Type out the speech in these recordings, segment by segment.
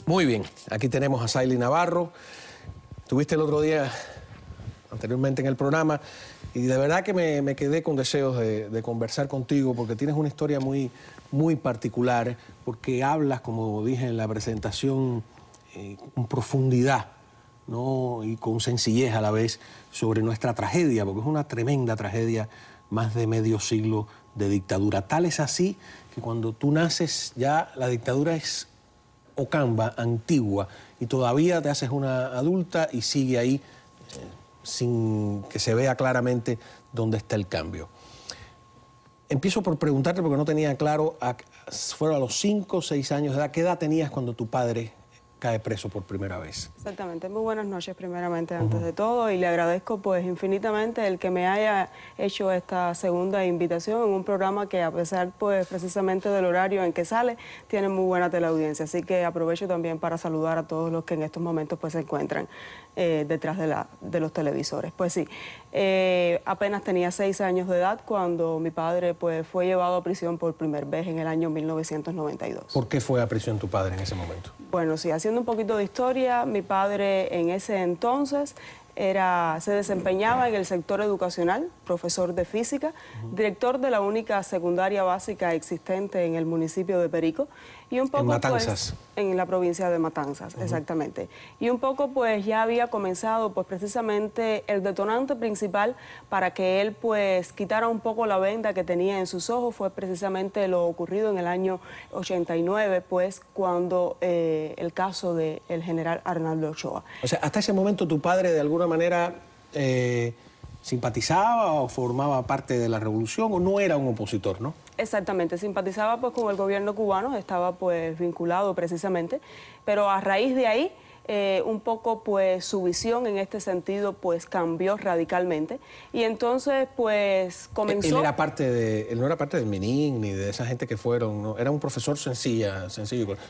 Muy bien, aquí tenemos a Saily Navarro. Estuviste el otro día, anteriormente en el programa, y de verdad que me quedé con deseos de conversar contigo porque tienes una historia muy particular, porque hablas, como dije en la presentación, con profundidad, ¿no? Y con sencillez a la vez sobre nuestra tragedia, porque es una tremenda tragedia, más de medio siglo de dictadura. Tal es así que cuando tú naces ya la dictadura es Ocamba, antigua, y todavía te haces una adulta y sigue ahí sin que se vea claramente dónde está el cambio. Empiezo por preguntarte, porque no tenía claro, fueron a los 5 o 6 años de edad, ¿qué edad tenías cuando tu padre cae preso por primera vez? Exactamente. Muy buenas noches primeramente, antes de todo, y le agradezco pues infinitamente el que me haya hecho esta segunda invitación en un programa que, a pesar pues precisamente del horario en que sale, tiene muy buena teleaudiencia, así que aprovecho también para saludar a todos los que en estos momentos pues se encuentran detrás de los televisores. Pues sí, apenas tenía 6 años de edad cuando mi padre pues fue llevado a prisión por primera vez en el año 1992. ¿Por qué fue a prisión tu padre en ese momento? Bueno, sí, haciendo un poquito de historia, mi padre en ese entonces se desempeñaba en el sector educacional, profesor de física, director de la única secundaria básica existente en el municipio de Perico, y un poco en Matanzas. Pues, en la provincia de Matanzas, exactamente. Y un poco pues ya había comenzado pues precisamente el detonante principal para que él pues quitara un poco la venda que tenía en sus ojos, fue precisamente lo ocurrido en el año 89, pues cuando el caso del general Arnaldo Ochoa. O sea, hasta ese momento tu padre de alguna manera simpatizaba o formaba parte de la revolución, o no era un opositor, ¿no? Exactamente, simpatizaba pues con el gobierno cubano, estaba pues vinculado precisamente, pero a raíz de ahí un poco pues su visión en este sentido pues cambió radicalmente, y entonces pues comenzó... Él no era parte del MININ ni de esa gente que fueron, ¿no? Era un profesor sencillo.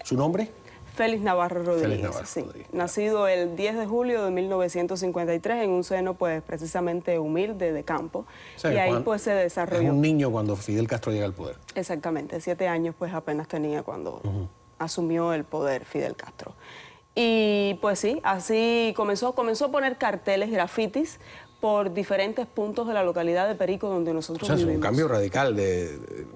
¿Su nombre? Félix Navarro Rodríguez, Félix Navarro sí. Rodríguez, Nacido el 10 de julio de 1953 en un seno pues precisamente humilde de campo, o sea, y ahí pues se desarrolló. Es un niño cuando Fidel Castro llega al poder. Exactamente, 7 años pues apenas tenía cuando asumió el poder Fidel Castro. Y pues sí, así comenzó a poner carteles, grafitis, por diferentes puntos de la localidad de Perico donde nosotros vivimos. Es un cambio radical,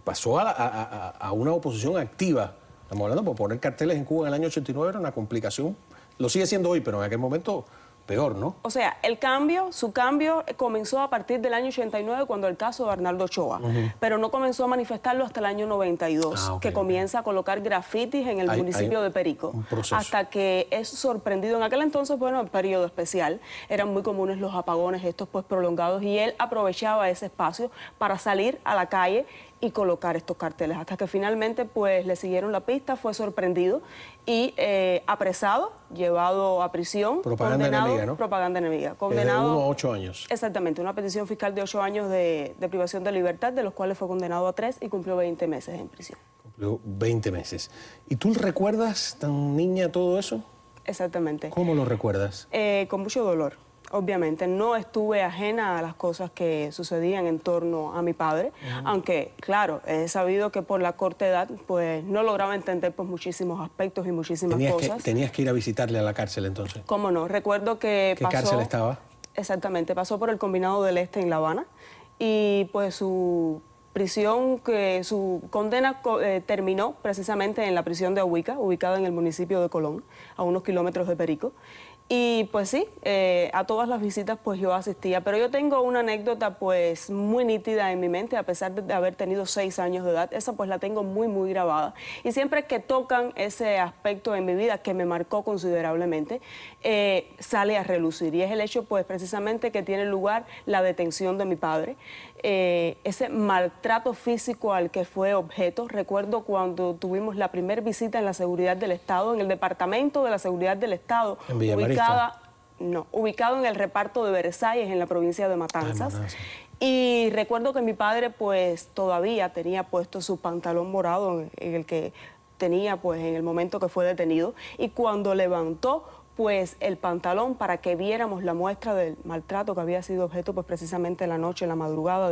pasó a una oposición activa. Estamos hablando, por poner carteles en Cuba en el año 89 era una complicación. Lo sigue siendo hoy, pero en aquel momento peor, ¿no? O sea, su cambio comenzó a partir del año 89 cuando el caso de Arnaldo Ochoa, pero no comenzó a manifestarlo hasta el año 92, que comienza a colocar grafitis en el municipio de Perico. Hasta que es sorprendido. En aquel entonces, bueno, el periodo especial, eran muy comunes los apagones estos pues prolongados, y él aprovechaba ese espacio para salir a la calle y colocar estos carteles, hasta que finalmente pues le siguieron la pista, fue sorprendido y apresado, llevado a prisión. Propaganda enemiga, ¿no? Propaganda enemiga. Condenado... De 1 a 8 años. Exactamente, una petición fiscal de 8 años de privación de libertad, de los cuales fue condenado a 3 y cumplió 20 meses en prisión. Cumplió 20 meses. ¿Y tú recuerdas, tan niña, todo eso? Exactamente. ¿Cómo lo recuerdas? Con mucho dolor. Obviamente, no estuve ajena a las cosas que sucedían en torno a mi padre, aunque, claro, he sabido que por la corta edad, pues, no lograba entender pues muchísimos aspectos y muchísimas cosas. ¿Tenías que ir a visitarle a la cárcel entonces? ¿Cómo no? Recuerdo que ¿Qué cárcel estaba? Exactamente, pasó por el Combinado del Este en La Habana, y pues su condena terminó precisamente en la prisión de Ahuica, ubicada en el municipio de Colón, a unos kilómetros de Perico. Y pues sí, a todas las visitas pues yo asistía, pero yo tengo una anécdota pues muy nítida en mi mente, a pesar de haber tenido 6 años de edad. Esa pues la tengo muy grabada, y siempre que tocan ese aspecto en mi vida que me marcó considerablemente, sale a relucir, y es el hecho pues precisamente que tiene lugar la detención de mi padre, ese maltrato físico al que fue objeto. Recuerdo cuando tuvimos la primera visita en la Seguridad del Estado, en el Departamento de la Seguridad del Estado, ubicado en el reparto de Versalles, en la provincia de Matanzas. Y recuerdo que mi padre pues todavía tenía puesto su pantalón morado, en el que tenía pues en el momento que fue detenido, y cuando levantó pues el pantalón para que viéramos la muestra del maltrato que había sido objeto pues precisamente en la noche, en la madrugada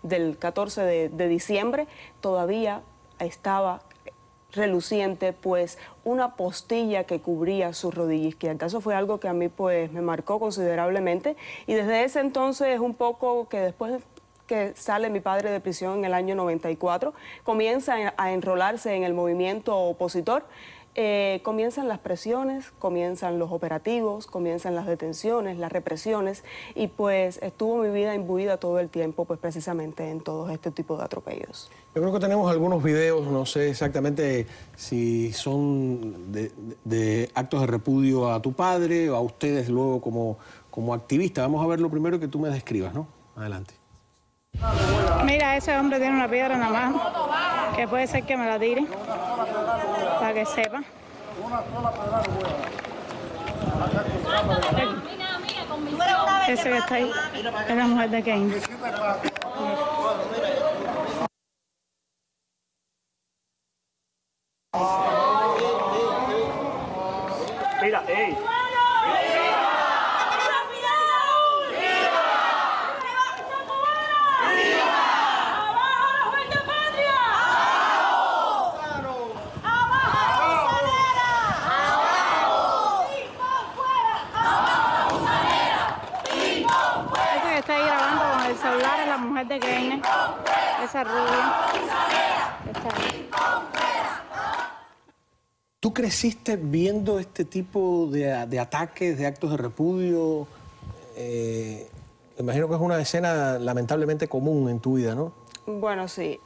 del 14 de diciembre, todavía estaba reluciente, pues una postilla que cubría su rodilla izquierda. Eso fue algo que a mí pues me marcó considerablemente, y desde ese entonces, un poco que después que sale mi padre de prisión en el año 94, comienza a enrolarse en el movimiento opositor. Comienzan las presiones, comienzan los operativos, comienzan las detenciones, las represiones, y pues estuvo mi vida imbuida todo el tiempo pues precisamente en todo este tipo de atropellos. Yo creo que tenemos algunos videos, no sé exactamente si son de actos de repudio a tu padre o a ustedes luego como activista. Vamos a ver lo primero, que tú me describas, ¿no? Adelante. Mira, ese hombre tiene una piedra en la mano, que puede ser que me la tire, para que sepa. Ese que está ahí es la mujer de Kane. Mira, ey. Está ahí grabando con el celular a la mujer de Kane, esa rubia. Está ahí. ¿Tú creciste viendo este tipo de ataques, de actos de repudio? Imagino que es una escena lamentablemente común en tu vida, ¿no? Bueno, sí.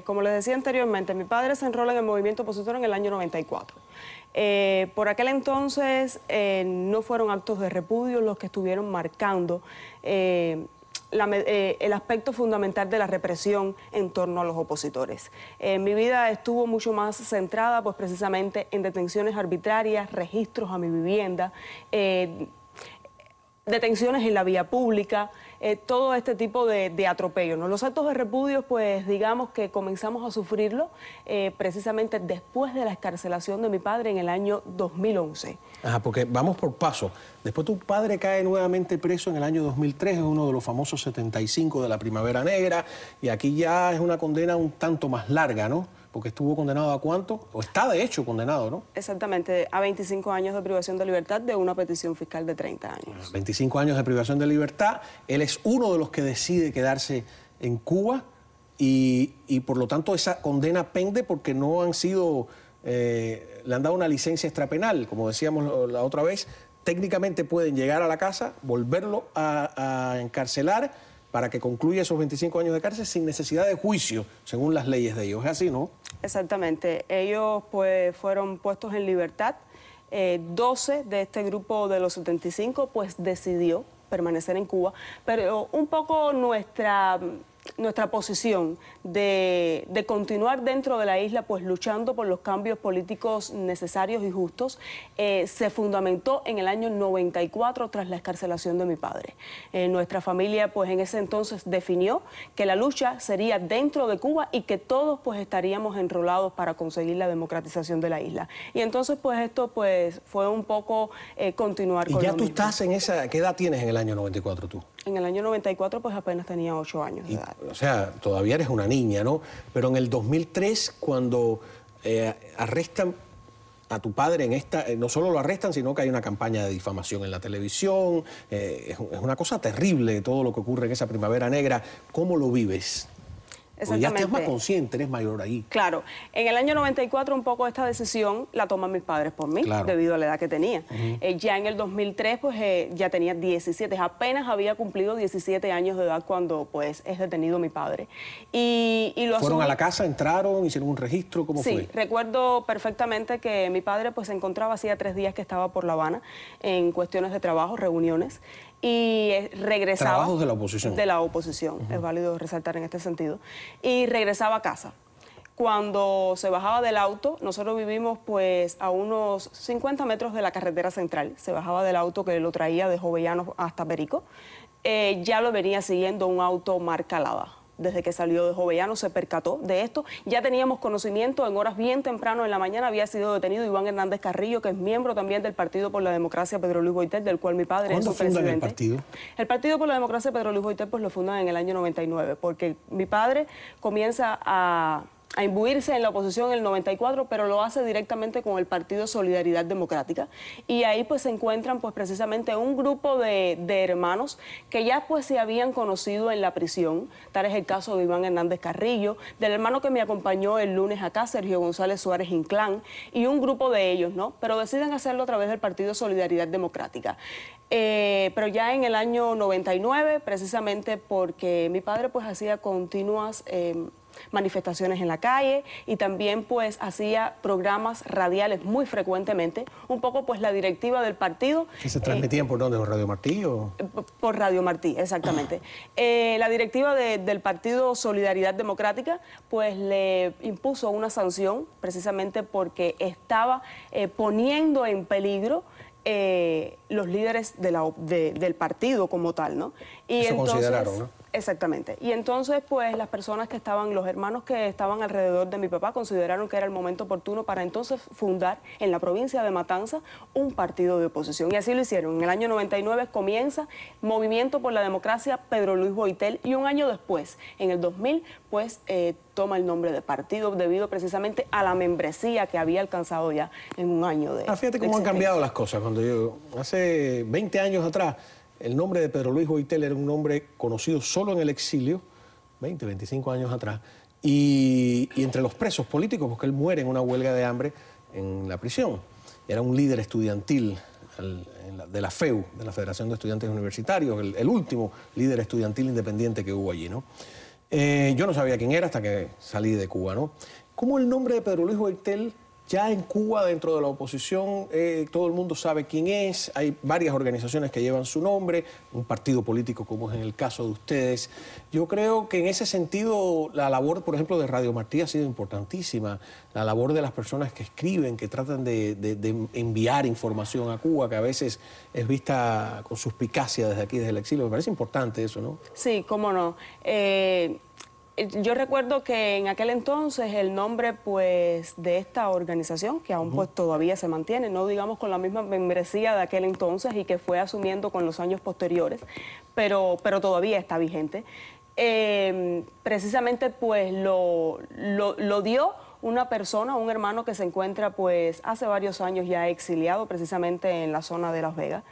Como les decía anteriormente, mi padre se enrola en el movimiento opositor en el año 94. Por aquel entonces no fueron actos de repudio los que estuvieron marcando el aspecto fundamental de la represión en torno a los opositores. Mi vida estuvo mucho más centrada pues precisamente en detenciones arbitrarias, registros a mi vivienda, detenciones en la vía pública, todo este tipo de atropellos, ¿no? Los actos de repudio, pues digamos que comenzamos a sufrirlo precisamente después de la excarcelación de mi padre en el año 2011. Ajá, porque vamos por paso. Después tu padre cae nuevamente preso en el año 2003, es uno de los famosos 75 de la Primavera Negra, y aquí ya es una condena un tanto más larga, ¿no? Porque estuvo condenado a ¿cuánto? O está de hecho condenado, ¿no? Exactamente, a 25 años de privación de libertad de una petición fiscal de 30 años. 25 años de privación de libertad. Él es uno de los que decide quedarse en Cuba y por lo tanto esa condena pende porque no han sido, le han dado una licencia extrapenal, como decíamos la otra vez. Técnicamente pueden llegar a la casa, volverlo a encarcelar para que concluya esos 25 años de cárcel sin necesidad de juicio, según las leyes de ellos. ¿Es así, no? Exactamente. Ellos pues fueron puestos en libertad. 12 de este grupo de los 75 pues decidió permanecer en Cuba, pero un poco nuestra posición de continuar dentro de la isla, pues luchando por los cambios políticos necesarios y justos, se fundamentó en el año 94 tras la excarcelación de mi padre. Nuestra familia, pues en ese entonces definió que la lucha sería dentro de Cuba y que todos pues estaríamos enrolados para conseguir la democratización de la isla. Y entonces pues esto pues fue un poco continuar con lo mismo. ¿Y ya tú estás en esa, qué edad tienes en el año 94 tú? En el año 94 pues apenas tenía 8 años de edad. O sea, todavía eres una niña, ¿no? Pero en el 2003, cuando arrestan a tu padre en esta, no solo lo arrestan, sino que hay una campaña de difamación en la televisión, es una cosa terrible todo lo que ocurre en esa Primavera Negra. ¿Cómo lo vives? Porque ya estás más consciente, eres mayor ahí. Claro. En el año 94 un poco esta decisión la toman mis padres por mí, claro, debido a la edad que tenía. Ya en el 2003 pues ya tenía 17, apenas había cumplido 17 años de edad cuando pues es detenido mi padre. ¿Fueron a la casa, entraron, hicieron un registro? ¿Cómo fue? Sí, recuerdo perfectamente que mi padre pues se encontraba hacía 3 días que estaba por La Habana en cuestiones de trabajo, reuniones, y regresaba... ¿Trabajos de la oposición? De la oposición, es válido resaltar en este sentido. Y regresaba a casa. Cuando se bajaba del auto, nosotros vivimos pues a unos 50 metros de la carretera central, se bajaba del auto que lo traía de Jovellanos hasta Perico, ya lo venía siguiendo un auto marca Lada. Desde que salió de Jovellanos se percató de esto. Ya teníamos conocimiento, en horas bien temprano en la mañana había sido detenido Iván Hernández Carrillo, que es miembro también del Partido por la Democracia Pedro Luis Boiter, del cual mi padre es su presidente. ¿Cuándo fundan el partido? El Partido por la Democracia Pedro Luis Boiter pues lo fundan en el año 99, porque mi padre comienza a a imbuirse en la oposición en el 94, pero lo hace directamente con el Partido Solidaridad Democrática. Y ahí pues se encuentran pues precisamente un grupo de hermanos que ya pues se habían conocido en la prisión. Tal es el caso de Iván Hernández Carrillo, del hermano que me acompañó el lunes acá, Sergio González Suárez Inclán, y un grupo de ellos, ¿no? Pero deciden hacerlo a través del Partido Solidaridad Democrática. Pero ya en el año 99, precisamente porque mi padre pues hacía continuas manifestaciones en la calle y también pues hacía programas radiales muy frecuentemente, un poco pues la directiva del partido. ¿Que se transmitían por dónde? ¿Por Radio Martí o...? Por Radio Martí, exactamente. La directiva del Partido Solidaridad Democrática pues le impuso una sanción precisamente porque estaba poniendo en peligro los líderes del partido como tal, ¿no? Y eso entonces, consideraron, ¿no? Exactamente. Y entonces, pues, las personas que estaban, los hermanos que estaban alrededor de mi papá, consideraron que era el momento oportuno para entonces fundar en la provincia de Matanzas un partido de oposición. Y así lo hicieron. En el año 99 comienza Movimiento por la Democracia Pedro Luis Boitel, y un año después, en el 2000, pues, toma el nombre de partido debido precisamente a la membresía que había alcanzado ya en un año de fíjate cómo han cambiado las cosas. Cuando yo, hace 20 años atrás, el nombre de Pedro Luis Boitel era un nombre conocido solo en el exilio, 20, 25 años atrás, y entre los presos políticos, porque él muere en una huelga de hambre en la prisión. Era un líder estudiantil de la FEU, de la Federación de Estudiantes Universitarios, el último líder estudiantil independiente que hubo allí, ¿no? Yo no sabía quién era hasta que salí de Cuba, ¿no? ¿Cómo el nombre de Pedro Luis Boitel ya en Cuba, dentro de la oposición, todo el mundo sabe quién es? Hay varias organizaciones que llevan su nombre, un partido político como es en el caso de ustedes. Yo creo que en ese sentido la labor, por ejemplo, de Radio Martí ha sido importantísima. La labor de las personas que escriben, que tratan de enviar información a Cuba, que a veces es vista con suspicacia desde aquí, desde el exilio. Me parece importante eso, ¿no? Sí, cómo no. Yo recuerdo que en aquel entonces el nombre pues de esta organización, que aún pues todavía se mantiene, no digamos con la misma membresía de aquel entonces y que fue asumiendo con los años posteriores, pero todavía está vigente, precisamente pues lo dio una persona, un hermano que se encuentra pues hace varios años ya exiliado precisamente en la zona de Las Vegas.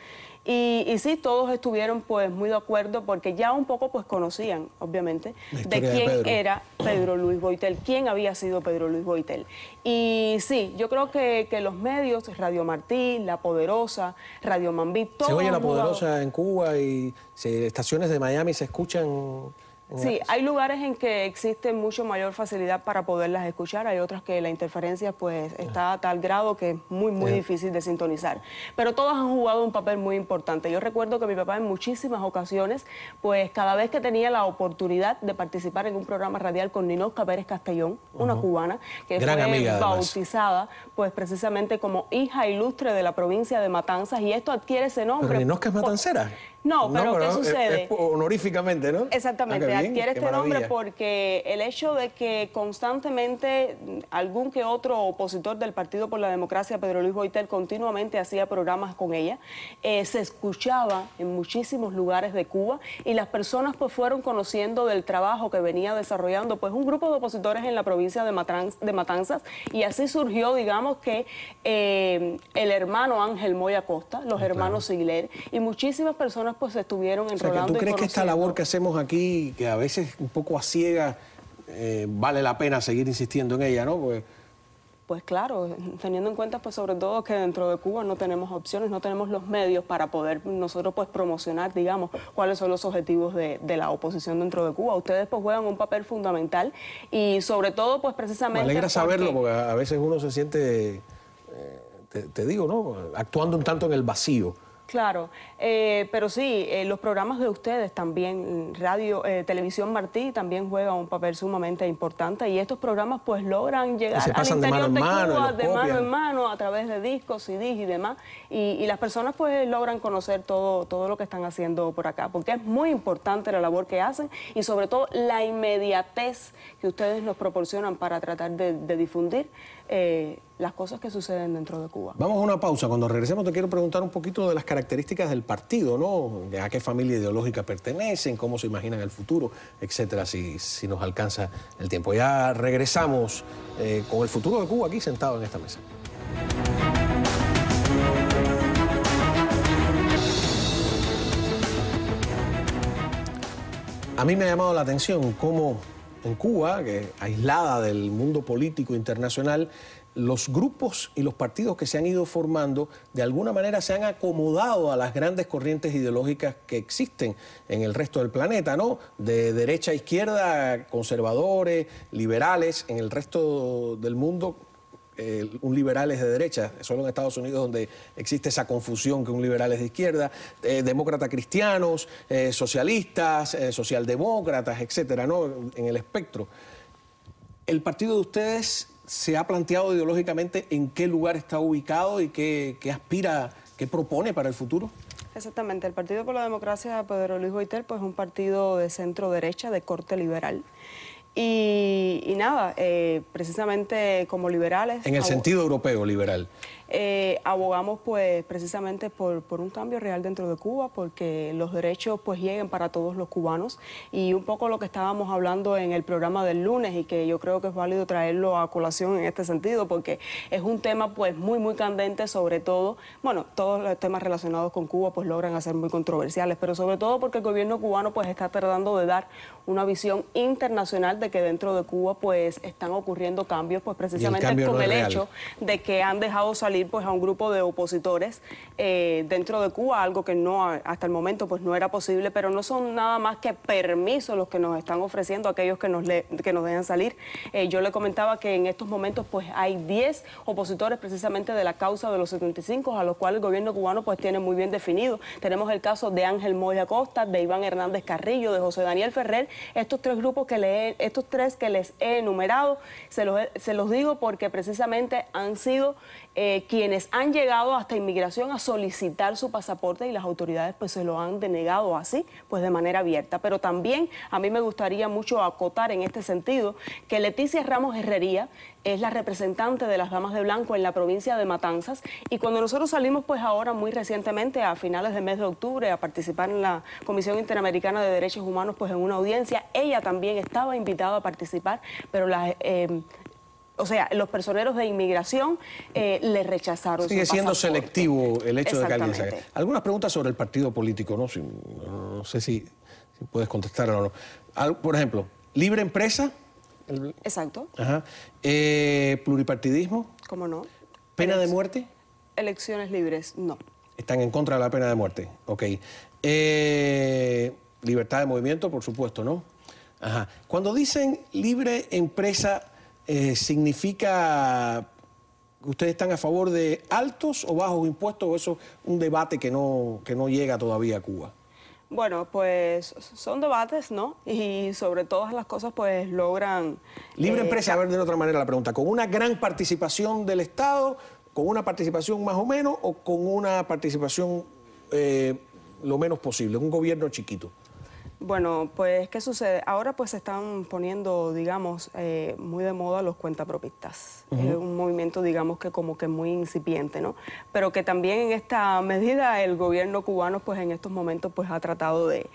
Y sí, todos estuvieron pues muy de acuerdo porque ya un poco pues conocían, obviamente, de quién era Pedro Luis Boitel, quién había sido Pedro Luis Boitel. Y sí, yo creo que los medios, Radio Martí, La Poderosa, Radio Mambí, todos... Se oye La Poderosa en Cuba y estaciones de Miami se escuchan... Sí, hay lugares en que existe mucho mayor facilidad para poderlas escuchar, hay otras que la interferencia pues está a tal grado que es muy difícil de sintonizar. Pero todas han jugado un papel muy importante. Yo recuerdo que mi papá en muchísimas ocasiones, pues cada vez que tenía la oportunidad de participar en un programa radial con Ninosca Pérez Castellón, una cubana, que gran fue amiga, bautizada pues precisamente como hija ilustre de la provincia de Matanzas, y esto adquiere ese nombre. ¿Pero Ninosca es matancera? No, pero ¿qué sucede? Es honoríficamente, ¿no? Exactamente, adquiere este nombre porque el hecho de que constantemente algún que otro opositor del Partido por la Democracia, Pedro Luis Boitel, continuamente hacía programas con ella, se escuchaba en muchísimos lugares de Cuba y las personas pues fueron conociendo del trabajo que venía desarrollando pues un grupo de opositores en la provincia de Matanzas, y así surgió, digamos, que el hermano Ángel Moya Costa, los hermanos Sigler y muchísimas personas pues se estuvieron enrolando. O sea, ¿tú crees que esta labor que hacemos hacemos aquí, que a veces un poco a ciegas, vale la pena seguir insistiendo en ella, ¿no? Pues claro, teniendo en cuenta pues sobre todo que dentro de Cuba no tenemos opciones, no tenemos los medios para poder nosotros pues promocionar, digamos, cuáles son los objetivos de la oposición dentro de Cuba. Ustedes pues juegan un papel fundamental y sobre todo pues precisamente... Me alegra saberlo porque a veces uno se siente, te digo, ¿no? Actuando un tanto en el vacío. Claro, pero sí, los programas de ustedes también, Televisión Martí también juega un papel sumamente importante, y estos programas pues logran llegar al interior de Cuba de mano en mano a través de discos, CDs y demás, y las personas pues logran conocer todo lo que están haciendo por acá, porque es muy importante la labor que hacen y sobre todo la inmediatez que ustedes nos proporcionan para tratar de difundir las cosas que suceden dentro de Cuba. Vamos a una pausa. Cuando regresemos te quiero preguntar un poquito de las características del partido, ¿no? De a qué familia ideológica pertenecen, cómo se imaginan el futuro, etcétera, si nos alcanza el tiempo. Ya regresamos con el futuro de Cuba aquí sentado en esta mesa. A mí me ha llamado la atención cómo en Cuba, que aislada del mundo político internacional, los grupos y los partidos que se han ido formando de alguna manera se han acomodado a las grandes corrientes ideológicas que existen en el resto del planeta, ¿no? De derecha a izquierda, conservadores, liberales, en el resto del mundo. Un liberal es de derecha, solo en Estados Unidos donde existe esa confusión que un liberal es de izquierda, demócratas cristianos, socialistas, socialdemócratas, etcétera, ¿no? En el espectro. ¿El partido de ustedes se ha planteado ideológicamente en qué lugar está ubicado y qué aspira, qué propone para el futuro? Exactamente, el Partido por la Democracia de Pedro Luis Boitel pues, es un partido de centro-derecha, de corte liberal. Y nada, precisamente como liberales... En el sentido europeo, liberal. Abogamos pues precisamente por un cambio real dentro de Cuba, porque los derechos pues lleguen para todos los cubanos, y un poco lo que estábamos hablando en el programa del lunes, y que yo creo que es válido traerlo a colación en este sentido, porque es un tema pues muy candente, sobre todo, bueno, todos los temas relacionados con Cuba pues logran ser muy controversiales, pero sobre todo porque el gobierno cubano pues está tratando de dar una visión internacional de que dentro de Cuba pues están ocurriendo cambios, pues precisamente con el hecho de que han dejado salir pues a un grupo de opositores dentro de Cuba, algo que no hasta el momento pues no era posible, pero no son nada más que permisos los que nos están ofreciendo aquellos que nos dejan salir. Yo le comentaba que en estos momentos pues hay 10 opositores precisamente de la causa de los 75, a los cuales el gobierno cubano pues tiene muy bien definido. Tenemos el caso de Ángel Moya Costa, de Iván Hernández Carrillo, de José Daniel Ferrer. Estos tres grupos que les he enumerado, se los digo porque precisamente han sido quienes han llegado hasta inmigración a solicitar su pasaporte, y las autoridades pues se lo han denegado así, pues de manera abierta. Pero también a mí me gustaría mucho acotar en este sentido que Leticia Ramos Herrería es la representante de las Damas de Blanco en la provincia de Matanzas, y cuando nosotros salimos pues ahora muy recientemente a finales del mes de octubre a participar en la Comisión Interamericana de Derechos Humanos pues en una audiencia, ella también estaba invitada a participar, pero los personeros de inmigración le rechazaron. Sigue siendo selectivo el hecho de que alguien Exactamente. salga. Algunas preguntas sobre el partido político, ¿no? No sé si puedes contestar o no. Por ejemplo, libre empresa. Exacto. Ajá. Pluripartidismo. ¿Cómo no? Pena de muerte. Elecciones libres, no. Están en contra de la pena de muerte. Ok. Libertad de movimiento, por supuesto, ¿no? Ajá. Cuando dicen libre empresa, ¿significa que ustedes están a favor de altos o bajos impuestos, o eso es un debate que no llega todavía a Cuba? Bueno, pues son debates, ¿no? Y sobre todas las cosas, pues logran... Libre empresa, a ver de otra manera la pregunta, ¿con una gran participación del Estado, con una participación más o menos, o con una participación lo menos posible, un gobierno chiquito? Bueno, pues, ¿qué sucede? Ahora pues se están poniendo, digamos, muy de moda los cuentapropistas. Es un movimiento, digamos, que como que muy incipiente, ¿no? Pero que también en esta medida el gobierno cubano, pues en estos momentos, pues ha tratado de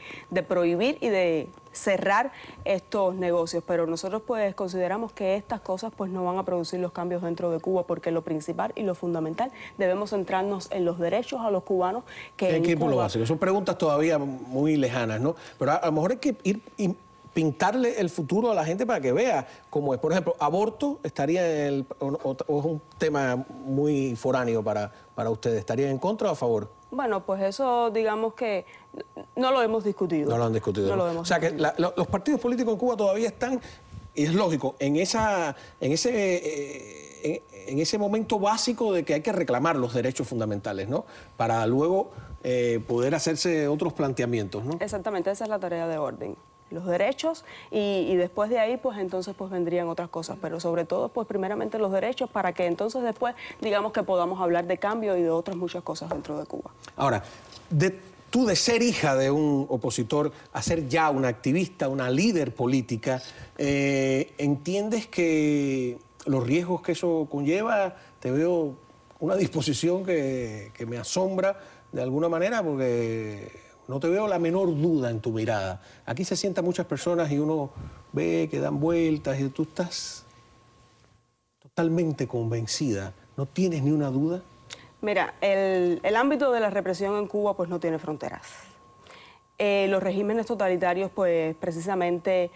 prohibir y de cerrar estos negocios. Pero nosotros pues consideramos que estas cosas pues no van a producir los cambios dentro de Cuba, porque lo principal y lo fundamental debemos centrarnos en los derechos a los cubanos que hay que ir por lo Cuba... básico. Son preguntas todavía muy lejanas, ¿no? Pero a lo mejor hay que ir y pintarle el futuro a la gente para que vea cómo es. Por ejemplo, ¿aborto estaría en o es un tema muy foráneo para ustedes? ¿Estarían en contra o a favor? Bueno, pues eso digamos que no lo hemos discutido. No lo han discutido. No lo hemos discutido. O sea, que los partidos políticos en Cuba todavía están, y es lógico, en ese momento básico de que hay que reclamar los derechos fundamentales, ¿no? Para luego poder hacerse otros planteamientos, ¿no? Exactamente, esa es la tarea de orden. Los derechos y después de ahí pues entonces pues vendrían otras cosas, pero sobre todo pues primeramente los derechos, para que entonces después digamos que podamos hablar de cambio y de otras muchas cosas dentro de Cuba. Ahora, tú de ser hija de un opositor a ser ya una activista, una líder política, ¿entiendes que los riesgos que eso conlleva te veo una disposición que me asombra de alguna manera porque no te veo la menor duda en tu mirada. Aquí se sientan muchas personas y uno ve que dan vueltas y tú estás totalmente convencida. ¿No tienes ni una duda? Mira, el ámbito de la represión en Cuba pues no tiene fronteras. Los regímenes totalitarios pues precisamente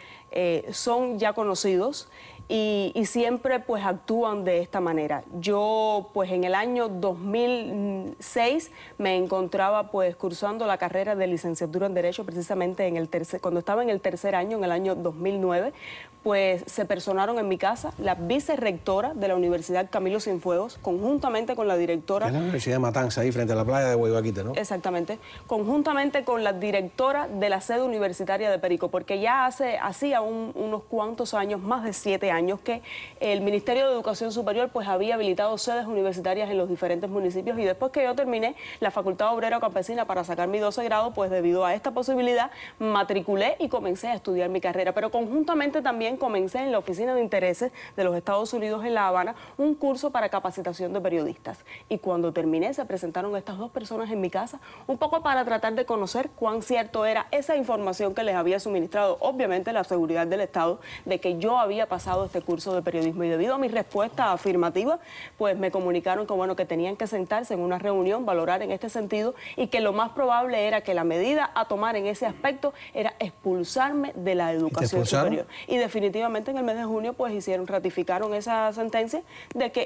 son ya conocidos y siempre pues actúan de esta manera. Yo pues en el año 2006 me encontraba pues cursando la carrera de licenciatura en Derecho precisamente cuando estaba en el tercer año, en el año 2009, pues se personaron en mi casa la vicerrectora de la Universidad Camilo Cienfuegos, conjuntamente con la directora... Es la Universidad de Matanza, ahí frente a la playa de Guaybaquita, ¿no? Exactamente, conjuntamente con la directora de la sede universitaria de Perico, porque ya hacía unos cuantos años, más de 7 años, que el Ministerio de Educación Superior pues había habilitado sedes universitarias en los diferentes municipios y después que yo terminé la Facultad Obrera Campesina para sacar mi 12 grado, pues debido a esta posibilidad matriculé y comencé a estudiar mi carrera, pero conjuntamente también comencé en la Oficina de Intereses de los Estados Unidos en La Habana un curso para capacitación de periodistas y cuando terminé se presentaron estas 2 personas en mi casa un poco para tratar de conocer cuán cierto era esa información que les había suministrado, obviamente la seguridad del Estado, de que yo había pasado este curso de periodismo y debido a mi respuesta afirmativa, pues me comunicaron que bueno, que tenían que sentarse en una reunión, valorar en este sentido y que lo más probable era que la medida a tomar en ese aspecto era expulsarme de la educación superior. Y definitivamente en el mes de junio pues ratificaron esa sentencia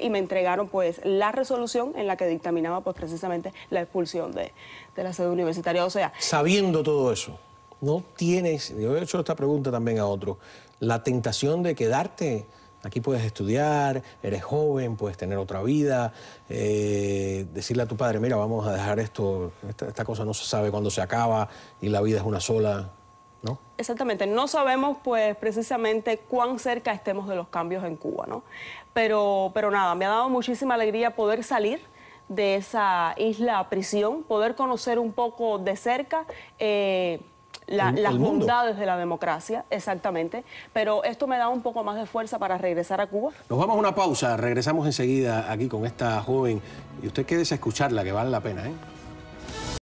y me entregaron pues la resolución en la que dictaminaba pues precisamente la expulsión de la sede universitaria. O sea, sabiendo todo eso, ¿no tienes, yo he hecho esta pregunta también a otros, la tentación de quedarte? Aquí puedes estudiar, eres joven, puedes tener otra vida, decirle a tu padre, mira, vamos a dejar esto, esta cosa no se sabe cuándo se acaba y la vida es una sola, ¿no? Exactamente, no sabemos pues precisamente cuán cerca estemos de los cambios en Cuba, ¿no? Pero nada, me ha dado muchísima alegría poder salir de esa isla prisión, poder conocer un poco de cerca las bondades de la democracia, exactamente, pero esto me da un poco más de fuerza para regresar a Cuba. Nos vamos a una pausa, regresamos enseguida aquí con esta joven y usted quédese a escucharla que vale la pena, ¿eh?